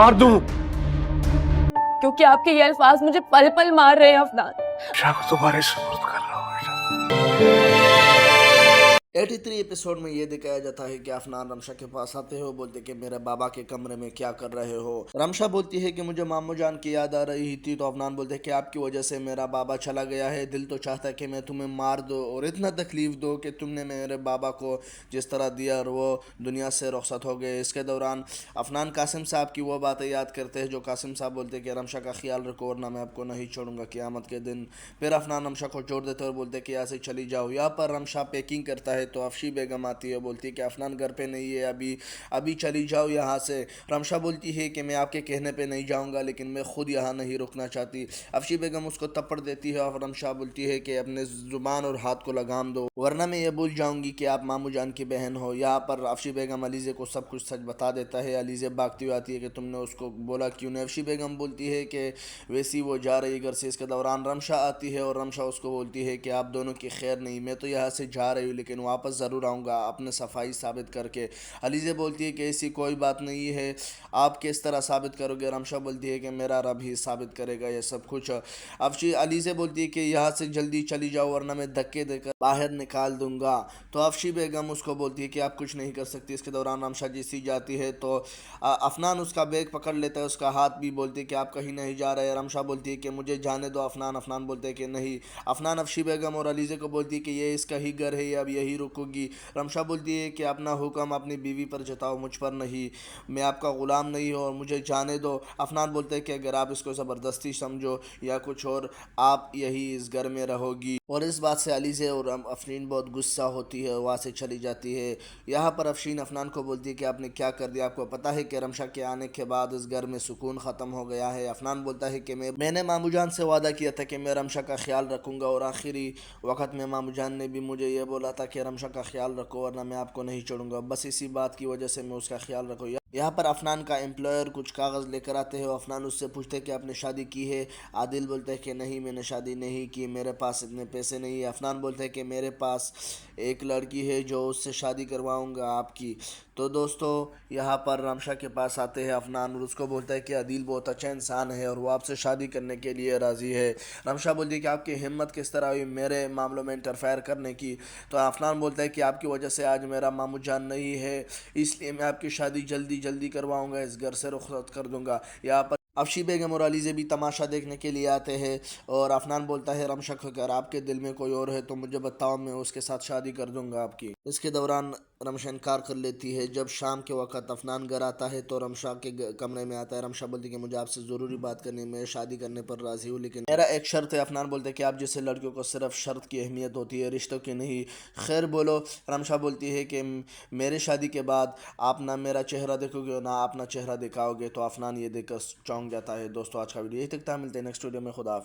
मार दूं। क्योंकि आपके ये अल्फाज मुझे पल पल मार रहे हैं अफनान। रमशा को तुम्हारे सुपुर्द कर रहा हूँ बेटा। 83 एपिसोड में ये दिखाया जाता है कि अफनान रमशा के पास आते हो, बोलते कि मेरे बाबा के कमरे में क्या कर रहे हो। रमशा बोलती है कि मुझे मामू जान की याद आ रही थी। तो अफनान बोलते हैं कि आपकी वजह से मेरा बाबा चला गया है, दिल तो चाहता है कि मैं तुम्हें मार दो और इतना तकलीफ दो कि तुमने मेरे बाबा को जिस तरह दिया और वो दुनिया से रुखसत हो गए। इसके दौरान अफनान कासिम साहब की वो बातें याद करते हैं जो कासिम साहब बोलते हैं कि रमशा का ख्याल रखो वरना मैं आपको नहीं छोड़ूंगा क़यामत के दिन। फिर अफनान रमशा को छोड़ देते हैं और बोलते हैं कि यहाँ से चली जाओ। यहाँ पर रमशा पैकिंग करता है तो अफशी बेगम आती है, बोलती है कि अफनान घर पे नहीं है, अभी चली जाओ यहाँ से। रमशा बोलती है कि मैं आपके कहने पे नहीं जाऊँगा लेकिन मैं ख़ुद यहाँ नहीं रुकना चाहती। अफशी बेगम उसको थप्पड़ देती है और रमशा बोलती है कि अपने ज़ुबान और हाथ को लगाम दो वरना मैं ये भूल जाऊँगी कि आप मामू जान की बहन हो। यहाँ पर अफशी बेगम अलीज़े को सब कुछ सच बता देता है। अलीज़े भागती हुई आती है कि तुमने उसको बोला क्यों नहीं। अफशी बेगम बोलती है कि वैसी वो जा रही घर से। इसके दौरान रमशा आती है और रमशा उसको बोलती है कि आप दोनों की खैर नहीं, मैं तो यहाँ से जा रही हूँ लेकिन वापस ज़रूर आऊँगा अपने सफाई साबित करके। अलीज़े बोलती है कि ऐसी कोई बात नहीं है, आप किस तरह साबित करोगे। रमशा बोलती है कि मेरा रब ही साबित करेगा ये सब कुछ। अलीज़े बोलती है कि यहाँ से जल्दी चली जाओ वरना मैं धक्के देकर बाहर निकाल दूंगा। तो अफशी बेगम उसको बोलती है कि आप कुछ नहीं कर सकती। इसके दौरान रमशा जिसी जाती है तो अफनान उसका बैग पकड़ लेता है, उसका हाथ भी, बोलती है कि आप कहीं नहीं जा रहे। रमशा बोलती है कि मुझे जाने दो अफनान। अफनान बोलते हैं कि नहीं। अफनान अफशी बेगम और अलीज़े को बोलती है कि ये इसका ही घर है, अब यही रुकोगी। रमशा बोलती है कि अपना हुक्म अपनी बीवी पर जताओ, मुझ पर नहीं, मैं आपका ग़ुलाम नहीं हूँ और मुझे जाने दो। अफनान बोलते हैं कि अगर आप इसको ज़बरदस्ती समझो या कुछ और, आप यही इस घर में रहोगी। और इस बात से अलीज़े और अफरीन बहुत गुस्सा होती है, वहाँ से चली जाती है। यहाँ पर अफरीन अफनान को बोलती है कि आपने क्या कर दिया, आपको पता है कि रमशा के आने के बाद इस घर में सुकून ख़त्म हो गया है। अफनान बोलता है कि मैंने मामू जान से वादा किया था कि मैं रमशा का ख्याल रखूँगा और आखिरी वक्त में मामू जान ने भी मुझे ये बोला था कि रमशा का ख्याल रखो वरना मैं आपको नहीं छोड़ूंगा। बस इसी बात की वजह से मैं उसका ख्याल रखूँ। यहाँ पर अफनान का एम्प्लॉयर कुछ कागज़ लेकर आते हैं। अफनान उससे पूछते हैं कि आपने शादी की है। आदिल बोलते हैं कि नहीं, मैंने शादी नहीं की, मेरे पास इतने पैसे नहीं है। अफनान बोलते हैं कि मेरे पास एक लड़की है जो उससे शादी करवाऊंगा आपकी। तो दोस्तों यहाँ पर रमशा के पास आते हैं अफनान और उसको बोलता है कि आदिल बहुत अच्छा इंसान है और वो आपसे शादी करने के लिए राज़ी है। रमशा बोलती है कि आपकी हिम्मत किस तरह हुई मेरे मामलों में इंटरफेयर करने की। तो अफनान बोलता है कि आपकी वजह से आज मेरा मामू जान नहीं है, इसलिए मैं आपकी शादी जल्दी करवाऊंगा, इस घर से रुखसत कर दूंगा। यहाँ पर अफशी बेगम और अलीज़े भी तमाशा देखने के लिए आते हैं और अफनान बोलता है रमशा अगर आपके दिल में कोई और है तो मुझे बताओ, मैं उसके साथ शादी कर दूंगा आपकी। इसके दौरान रमशा इनकार कर लेती है। जब शाम के वक्त अफनान घर आता है तो रमशा के कमरे में आता है। रमशा बोलती है कि मुझे आपसे ज़रूरी बात करनी है, मैं शादी करने पर राज़ी हूँ लेकिन मेरा एक शर्त है। अफनान बोलते हैं कि आप जैसे लड़कियों को सिर्फ शर्त की अहमियत होती है, रिश्तों की नहीं। खैर बोलो। रमशा बोलती है कि मेरे शादी के बाद आप ना मेरा चेहरा देखोगे ना अपना चेहरा दिखाओगे। तो अफनान ये देखकर चौंक जाता है। दोस्तों आज का वीडियो यही तक था, मिलते हैं नेक्स्ट वीडियो में। खुदा।